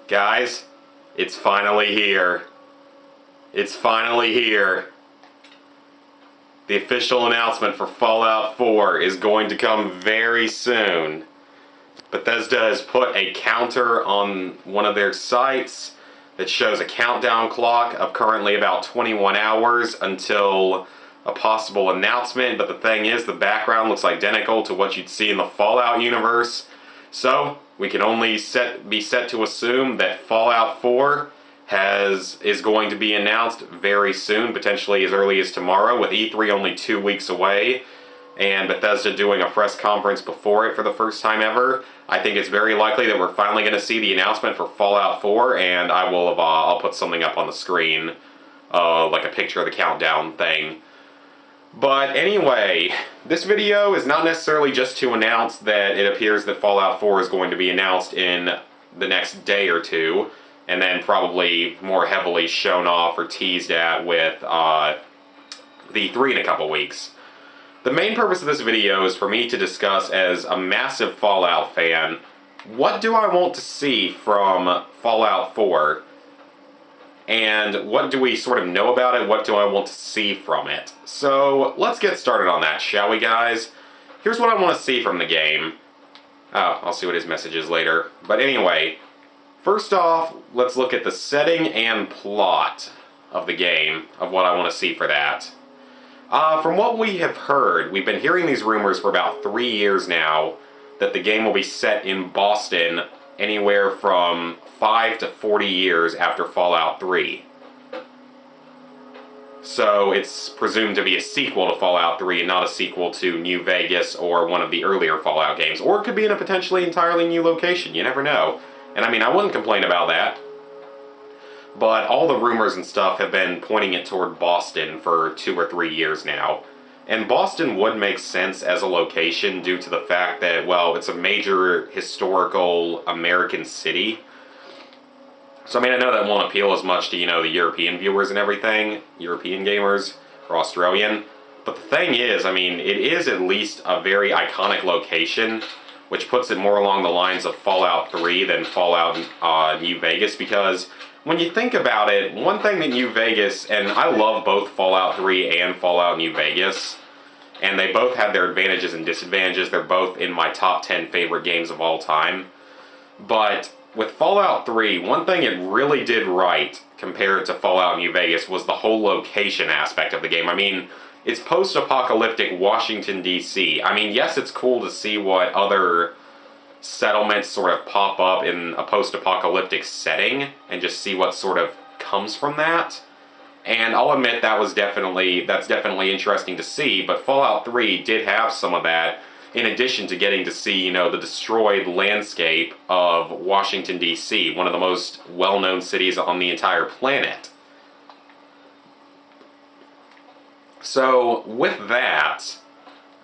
Guys, it's finally here. It's finally here. The official announcement for Fallout 4 is going to come very soon. Bethesda has put a counter on one of their sites that shows a countdown clock of currently about 21 hours until a possible announcement, but the thing is, the background looks identical to what you'd see in the Fallout universe. So, we can only be set to assume that Fallout 4 is going to be announced very soon, potentially as early as tomorrow, with E3 only 2 weeks away, and Bethesda doing a press conference before it for the first time ever. I think it's very likely that we're finally going to see the announcement for Fallout 4, and I'll put something up on the screen, like a picture of the countdown thing. But anyway, this video is not necessarily just to announce that it appears that Fallout 4 is going to be announced in the next day or two, and then probably more heavily shown off or teased at with the E3 in a couple weeks. The main purpose of this video is for me to discuss, as a massive Fallout fan, what do I want to see from Fallout 4? And what do we sort of know about it? What do I want to see from it? So, let's get started on that, shall we, guys? Here's what I want to see from the game. Oh, I'll see what his message is later. But anyway, first off, let's look at the setting and plot of the game, of what I want to see for that. From what we have heard, we've been hearing these rumors for about 3 years now, that the game will be set in Boston anywhere from 5 to 40 years after Fallout 3. So it's presumed to be a sequel to Fallout 3 and not a sequel to New Vegas or one of the earlier Fallout games. Or it could be in a potentially entirely new location, you never know. And I mean, I wouldn't complain about that. But all the rumors and stuff have been pointing it toward Boston for 2 or 3 years now. And Boston would make sense as a location due to the fact that, well, it's a major historical American city. So, I mean, I know that won't appeal as much to, the European viewers and everything, European gamers, or Australian. But the thing is, I mean, it is at least a very iconic location, which puts it more along the lines of Fallout 3 than Fallout New Vegas, because when you think about it, one thing that New Vegas, and I love both Fallout 3 and Fallout New Vegas, and they both have their advantages and disadvantages. They're both in my top 10 favorite games of all time. But with Fallout 3, one thing it really did right compared to Fallout New Vegas was the whole location aspect of the game. I mean, it's post-apocalyptic Washington, D.C. I mean, yes, it's cool to see what other settlements sort of pop up in a post-apocalyptic setting and just see what sort of comes from that. And I'll admit that's definitely interesting to see, but Fallout 3 did have some of that, in addition to getting to see, the destroyed landscape of Washington, D.C., one of the most well-known cities on the entire planet. So, with that,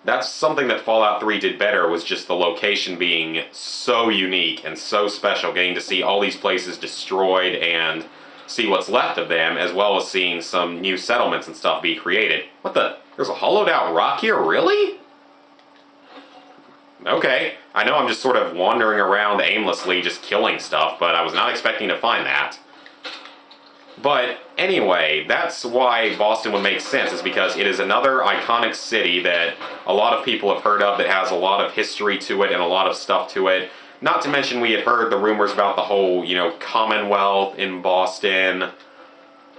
that's something that Fallout 3 did better, was just the location being so unique and so special, getting to see all these places destroyed and see what's left of them, as well as seeing some new settlements and stuff be created. What the? There's a hollowed out rock here? Really? Okay, I know I'm just sort of wandering around aimlessly just killing stuff, but I was not expecting to find that. But anyway, that's why Boston would make sense, is because it is another iconic city that a lot of people have heard of, that has a lot of history to it and a lot of stuff to it. Not to mention, we had heard the rumors about the whole, Commonwealth in Boston,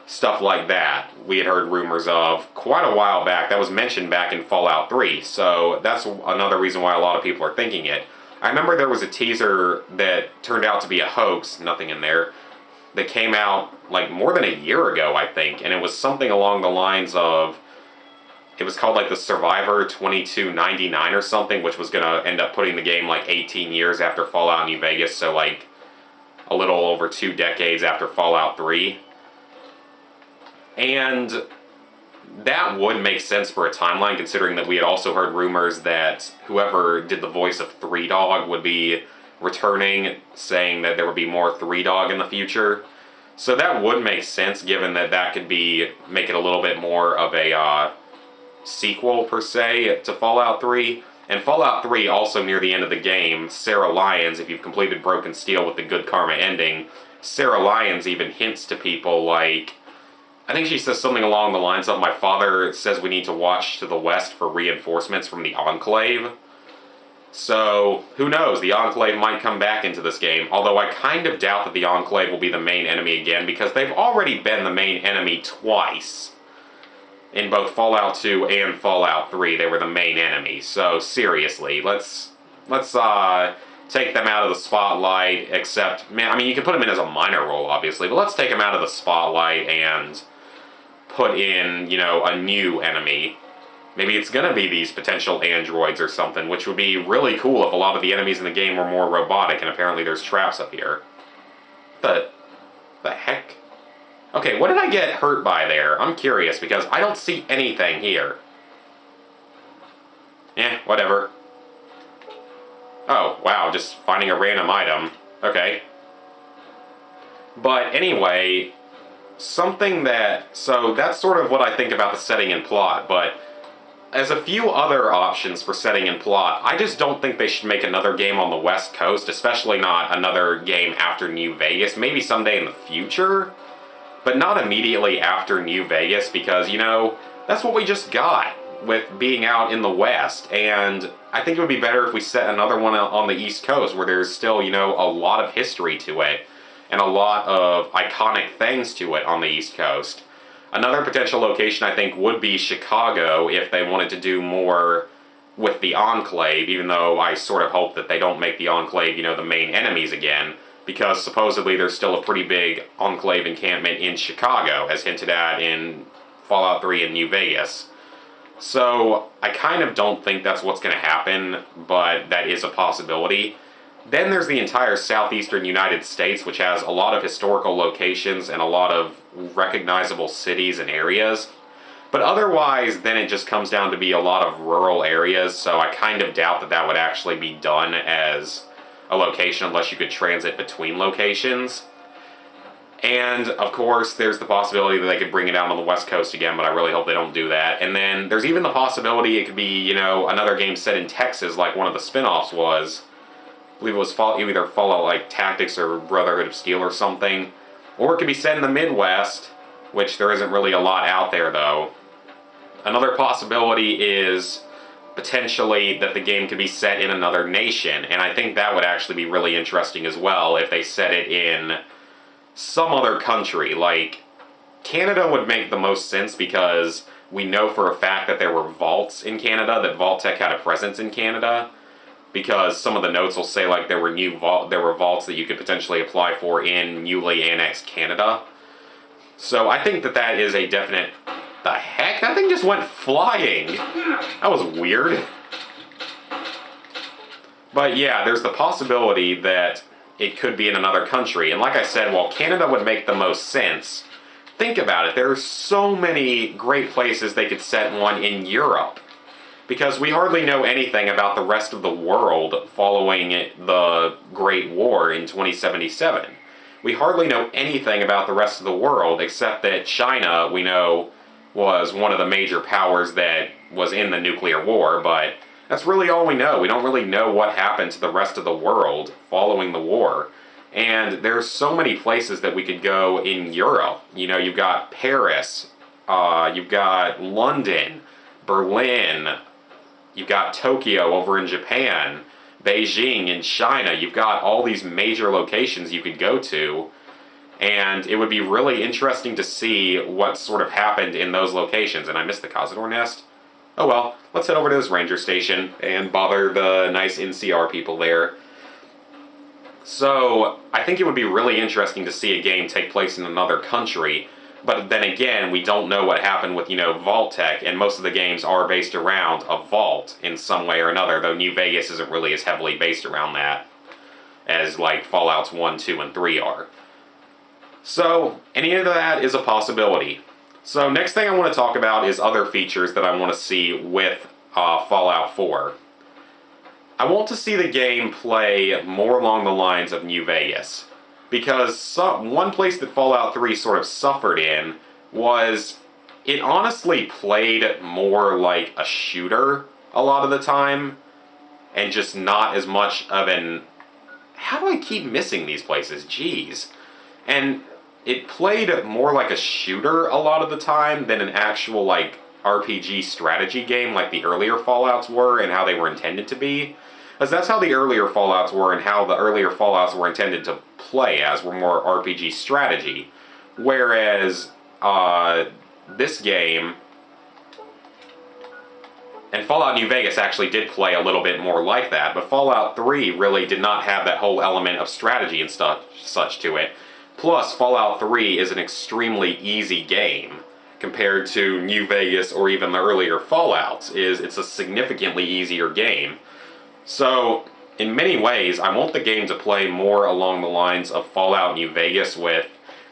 stuff like that. We had heard rumors of quite a while back. That was mentioned back in Fallout 3, so that's another reason why a lot of people are thinking it. I remember there was a teaser that turned out to be a hoax, nothing in there, that came out like more than a year ago, I think, and it was something along the lines of, it was called like the Survivor 2299 or something, which was going to end up putting the game like 18 years after Fallout New Vegas, so like a little over 2 decades after Fallout 3. And that would make sense for a timeline, considering that we had also heard rumors that whoever did the voice of Three Dog would be returning, saying that there would be more Three Dog in the future. So that would make sense, given that that could make it a little bit more of a sequel, per se, to Fallout 3. And Fallout 3, also near the end of the game, Sarah Lyons, if you've completed Broken Steel with the Good Karma ending, Sarah Lyons even hints to people like, I think she says something along the lines of, my father says we need to watch to the west for reinforcements from the Enclave. So, who knows, the Enclave might come back into this game, although I kind of doubt that the Enclave will be the main enemy again, because they've already been the main enemy twice. In both Fallout 2 and Fallout 3, they were the main enemy. So, seriously, let's take them out of the spotlight, except, man, I mean, you can put them in as a minor role, obviously, but let's take them out of the spotlight and put in, you know, a new enemy. Maybe it's gonna be these potential androids or something, which would be really cool if a lot of the enemies in the game were more robotic, and apparently there's traps up here. The heck? Okay, what did I get hurt by there? I'm curious, because I don't see anything here. Whatever. Oh, wow, just finding a random item. Okay. But anyway, something that... So that's sort of what I think about the setting and plot, but as a few other options for setting and plot, I just don't think they should make another game on the West Coast, especially not another game after New Vegas. Maybe someday in the future, but not immediately after New Vegas, because, you know, that's what we just got with being out in the West, and I think it would be better if we set another one on the East Coast, where there's still, you know, a lot of history to it, and a lot of iconic things to it on the East Coast. Another potential location, I think, would be Chicago, if they wanted to do more with the Enclave, even though I sort of hope that they don't make the Enclave, you know, the main enemies again, because supposedly there's still a pretty big Enclave encampment in Chicago, as hinted at in Fallout 3 and New Vegas. So, I kind of don't think that's what's going to happen, but that is a possibility. Then there's the entire southeastern United States, which has a lot of historical locations and a lot of recognizable cities and areas. But otherwise, then it just comes down to be a lot of rural areas, so I kind of doubt that that would actually be done as a location unless you could transit between locations. And, of course, there's the possibility that they could bring it out on the West Coast again, but I really hope they don't do that. And then there's even the possibility it could be, you know, another game set in Texas like one of the spin-offs was. I believe it was either Fallout like Tactics or Brotherhood of Steel or something. Or it could be set in the Midwest, which there isn't really a lot out there, though. Another possibility is potentially that the game could be set in another nation, and I think that would actually be really interesting as well if they set it in some other country. Like, Canada would make the most sense because we know for a fact that there were vaults in Canada, that Vault-Tec had a presence in Canada, because some of the notes will say like there were vaults that you could potentially apply for in newly annexed Canada. So I think that that is a definite... The heck? That thing just went flying! That was weird. But yeah, there's the possibility that it could be in another country. And like I said, while Canada would make the most sense, think about it, there are so many great places they could set one in Europe. Because we hardly know anything about the rest of the world following the Great War in 2077. We hardly know anything about the rest of the world, except that China, we know, was one of the major powers that was in the nuclear war, but that's really all we know. We don't really know what happened to the rest of the world following the war. And there's so many places that we could go in Europe. You know, you've got Paris, you've got London, Berlin, you've got Tokyo over in Japan, Beijing in China. You've got all these major locations you could go to, and it would be really interesting to see what sort of happened in those locations. And I missed the Cazador nest. Oh well, let's head over to this ranger station and bother the nice NCR people there. So, I think it would be really interesting to see a game take place in another country, but then again, we don't know what happened with, you know, Vault-Tec, and most of the games are based around a vault in some way or another, though New Vegas isn't really as heavily based around that as, like, Fallouts 1, 2, and 3 are. So, any of that is a possibility. So, next thing I want to talk about is other features that I want to see with Fallout 4. I want to see the game play more along the lines of New Vegas. Because one place that Fallout 3 sort of suffered in was it honestly played more like a shooter a lot of the time, and just not as much of an... How do I keep missing these places? Jeez. And it played more like a shooter a lot of the time than an actual, like, RPG strategy game like the earlier Fallouts were and how they were intended to be. Because that's how the earlier Fallouts were and how the earlier Fallouts were intended to play as, were more RPG strategy. Whereas, this game, and Fallout New Vegas actually did play a little bit more like that, but Fallout 3 really did not have that whole element of strategy and stuff such to it. Plus, Fallout 3 is an extremely easy game compared to New Vegas or even the earlier Fallouts. It's a significantly easier game. So, in many ways, I want the game to play more along the lines of Fallout New Vegas with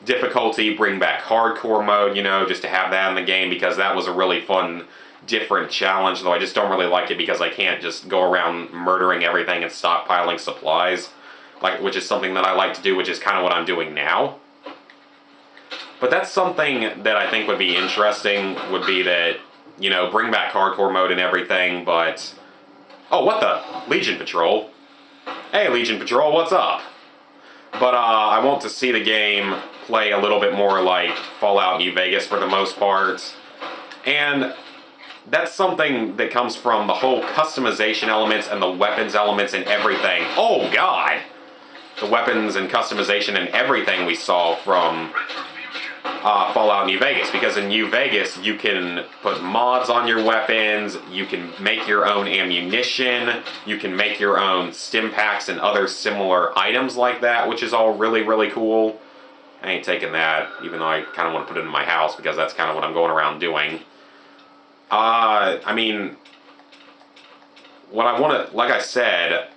difficulty, bring back hardcore mode, you know, just to have that in the game, because that was a really fun, different challenge, though I just don't really like it because I can't just go around murdering everything and stockpiling supplies, like, which is something that I like to do, which is kind of what I'm doing now. But that's something that I think would be interesting, would be that, you know, bring back hardcore mode and everything, but... Oh, what the? Legion Patrol. Hey, Legion Patrol, what's up? But I want to see the game play a little bit more like Fallout New Vegas for the most part. And that's something that comes from the whole customization elements and the weapons elements and everything. Oh, God! The weapons and customization and everything we saw from Fallout New Vegas, because in New Vegas you can put mods on your weapons, you can make your own ammunition, you can make your own stim packs and other similar items like that, which is all really, really cool. I ain't taking that, even though I kind of want to put it in my house, because that's kind of what I'm going around doing. I mean, what I want to, like I said,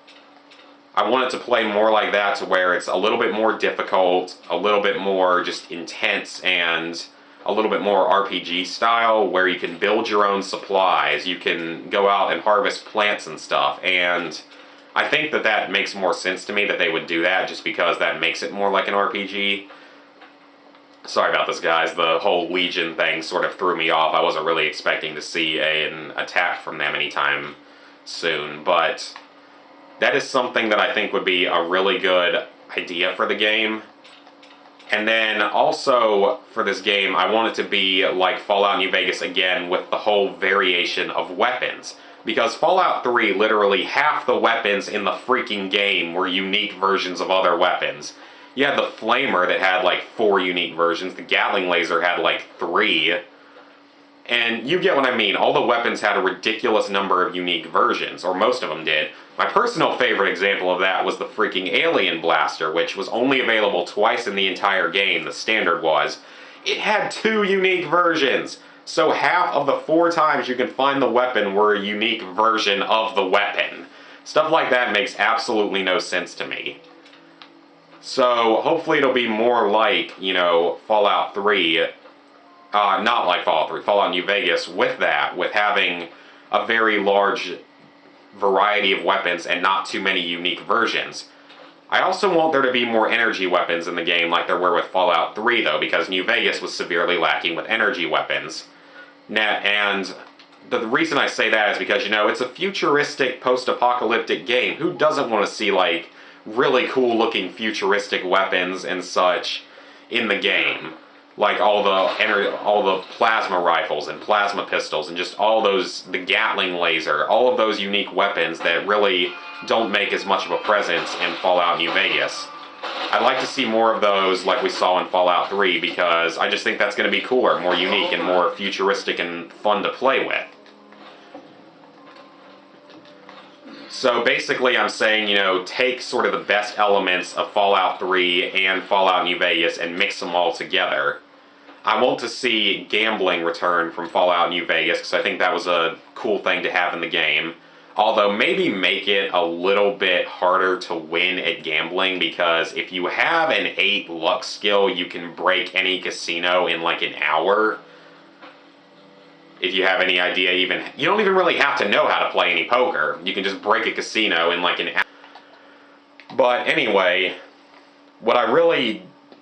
I want it to play more like that, to where it's a little bit more difficult, a little bit more just intense, and a little bit more RPG style, where you can build your own supplies, you can go out and harvest plants and stuff, and I think that that makes more sense to me that they would do that, just because that makes it more like an RPG. Sorry about this, guys. The whole Legion thing sort of threw me off. I wasn't really expecting to see an attack from them anytime soon, but that is something that I think would be a really good idea for the game. And then also for this game, I want it to be like Fallout New Vegas again, with the whole variation of weapons. Because Fallout 3, literally half the weapons in the freaking game were unique versions of other weapons. You had the Flamer that had like 4 unique versions, the Gatling Laser had like 3, and you get what I mean. All the weapons had a ridiculous number of unique versions, or most of them did. My personal favorite example of that was the freaking Alien Blaster, which was only available twice in the entire game, the standard was. It had 2 unique versions! So half of the 4 times you can find the weapon were a unique version of the weapon. Stuff like that makes absolutely no sense to me. So hopefully it'll be more like, you know, Fallout 3, not like Fallout 3, Fallout New Vegas, with that, with having a very large variety of weapons and not too many unique versions. I also want there to be more energy weapons in the game like there were with Fallout 3, though, because New Vegas was severely lacking with energy weapons. And the reason I say that is because, you know, it's a futuristic, post-apocalyptic game. Who doesn't want to see, like, really cool-looking futuristic weapons and such in the game? Like all the plasma rifles and plasma pistols and just all those, the Gatling laser, all of those unique weapons that really don't make as much of a presence in Fallout New Vegas. I'd like to see more of those like we saw in Fallout 3, because I just think that's going to be cooler, more unique, and more futuristic and fun to play with. So basically I'm saying, you know, take sort of the best elements of Fallout 3 and Fallout New Vegas and mix them all together. I want to see gambling return from Fallout New Vegas, because I think that was a cool thing to have in the game. Although maybe make it a little bit harder to win at gambling, because if you have an 8 luck skill, you can break any casino in like an hour. If you have any idea, even, you don't even really have to know how to play any poker. You can just break a casino in like an hour. But anyway,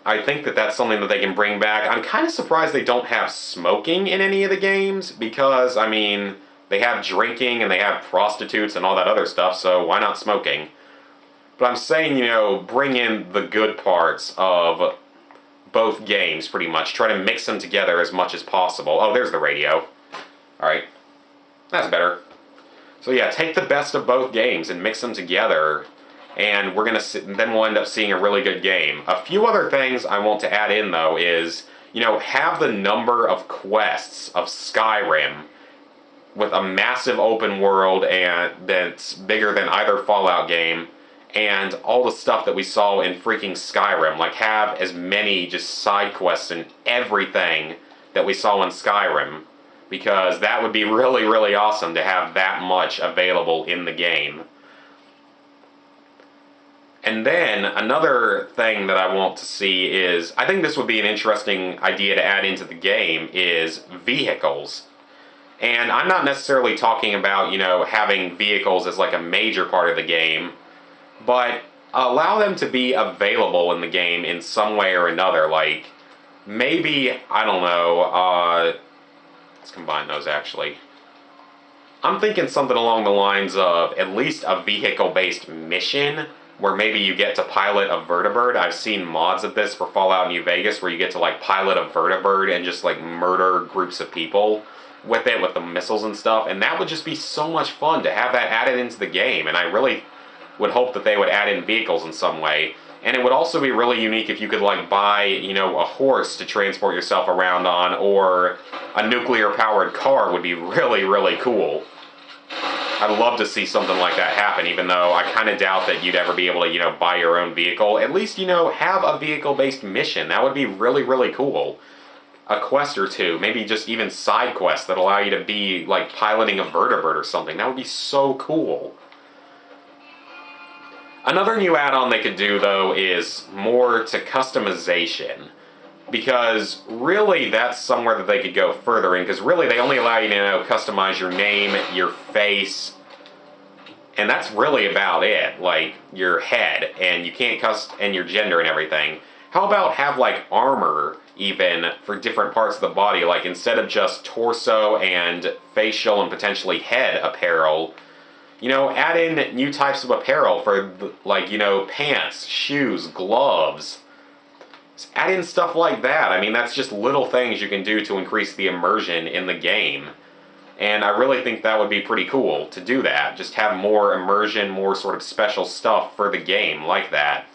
I think that that's something that they can bring back. I'm kind of surprised they don't have smoking in any of the games, because, I mean, they have drinking and they have prostitutes and all that other stuff, so why not smoking? But I'm saying, you know, bring in the good parts of both games, pretty much. Try to mix them together as much as possible. Oh, there's the radio. Alright. That's better. So yeah, take the best of both games and mix them together, and then we'll end up seeing a really good game. A few other things I want to add in, though, is, have the number of quests of Skyrim with a massive open world and that's bigger than either Fallout game, and all the stuff that we saw in freaking Skyrim. Like, have as many just side quests and everything that we saw in Skyrim, because that would be really, really awesome to have that much available in the game. And then, another thing that I want to see is, I think this would be an interesting idea to add into the game, is vehicles. And I'm not necessarily talking about, having vehicles as like a major part of the game, but allow them to be available in the game in some way or another. Like, maybe, I don't know, let's combine those actually. I'm thinking something along the lines of at least a vehicle-based mission, where maybe you get to pilot a vertibird. I've seen mods of this for Fallout New Vegas where you get to like pilot a vertibird and just like murder groups of people with it, with the missiles and stuff, and that would just be so much fun to have that added into the game. And I really would hope that they would add in vehicles in some way. And it would also be really unique if you could like buy, a horse to transport yourself around on, or a nuclear-powered car would be really, really cool. I'd love to see something like that happen, even though I kind of doubt that you'd ever be able to, buy your own vehicle. At least, have a vehicle-based mission. That would be really, really cool. A quest or two, maybe just even side quests that allow you to be, like, piloting a vertibird or something. That would be so cool. Another new add-on they could do, though, is more to customization. Because really that's somewhere that they could go further in, because really they only allow you to customize your name, your face, and that's really about it. Like your head, and you can't and your gender and everything. How about have like armor even for different parts of the body, like instead of just torso and facial and potentially head apparel, add in new types of apparel for like, pants, shoes, gloves. Add in stuff like that. I mean, that's just little things you can do to increase the immersion in the game. And I really think that would be pretty cool to do that. Just have more immersion, more sort of special stuff for the game like that.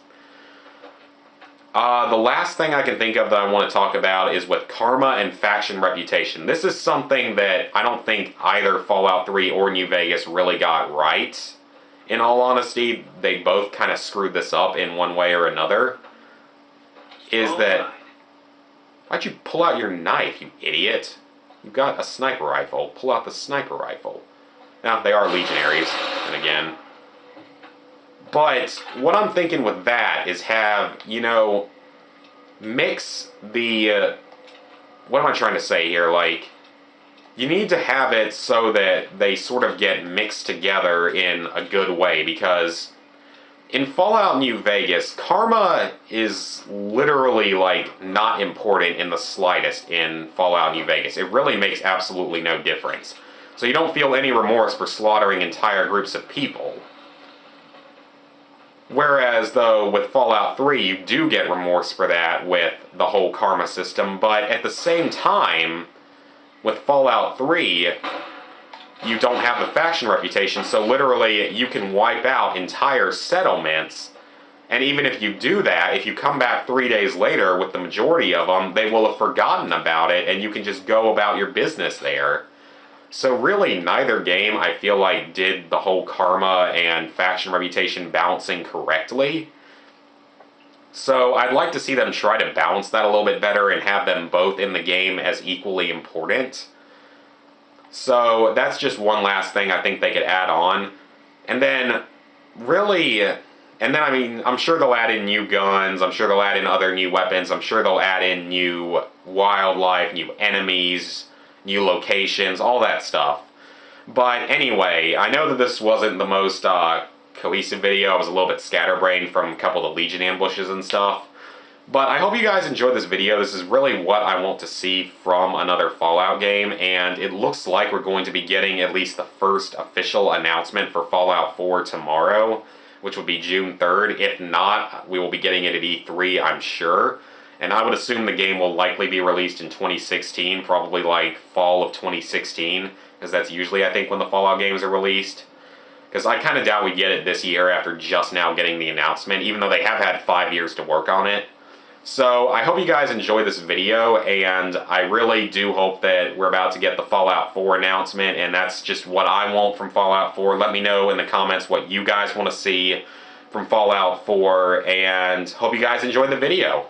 The last thing I can think of that I want to talk about is with karma and faction reputation. This is something that I don't think either Fallout 3 or New Vegas really got right. In all honesty, they both kind of screwed this up in one way or another. Why'd you pull out your knife, you idiot? You've got a sniper rifle. Pull out the sniper rifle. Now, they are legionaries, and again. But what I'm thinking with that is have, mix the, what am I trying to say here? Like, you need to have it so that they sort of get mixed together in a good way, because in Fallout New Vegas, karma is literally, like, not important in the slightest in Fallout New Vegas. It really makes absolutely no difference. So you don't feel any remorse for slaughtering entire groups of people. Whereas, though, with Fallout 3, you do get remorse for that with the whole karma system, but at the same time, with Fallout 3, you don't have the faction reputation, so literally you can wipe out entire settlements, and even if you do that, if you come back 3 days later with the majority of them, they will have forgotten about it, and you can just go about your business there. So really, neither game, I feel like, did the whole karma and faction reputation balancing correctly. So I'd like to see them try to balance that a little bit better and have them both in the game as equally important. So that's just one last thing I think they could add on. And then, really, I mean, I'm sure they'll add in new guns, I'm sure they'll add in other new weapons, I'm sure they'll add in new wildlife, new enemies, new locations, all that stuff. But anyway, I know that this wasn't the most cohesive video. I was a little bit scatterbrained from a couple of the Legion ambushes and stuff. But I hope you guys enjoyed this video. This is really what I want to see from another Fallout game, and it looks like we're going to be getting at least the first official announcement for Fallout 4 tomorrow, which would be June 3rd. If not, we will be getting it at E3, I'm sure. And I would assume the game will likely be released in 2016, probably like fall of 2016, because that's usually, I think, when the Fallout games are released. Because I kind of doubt we get it this year after just now getting the announcement, even though they have had 5 years to work on it. So I hope you guys enjoy this video, and I really do hope that we're about to get the Fallout 4 announcement, and that's just what I want from Fallout 4. Let me know in the comments what you guys want to see from Fallout 4, and hope you guys enjoy the video.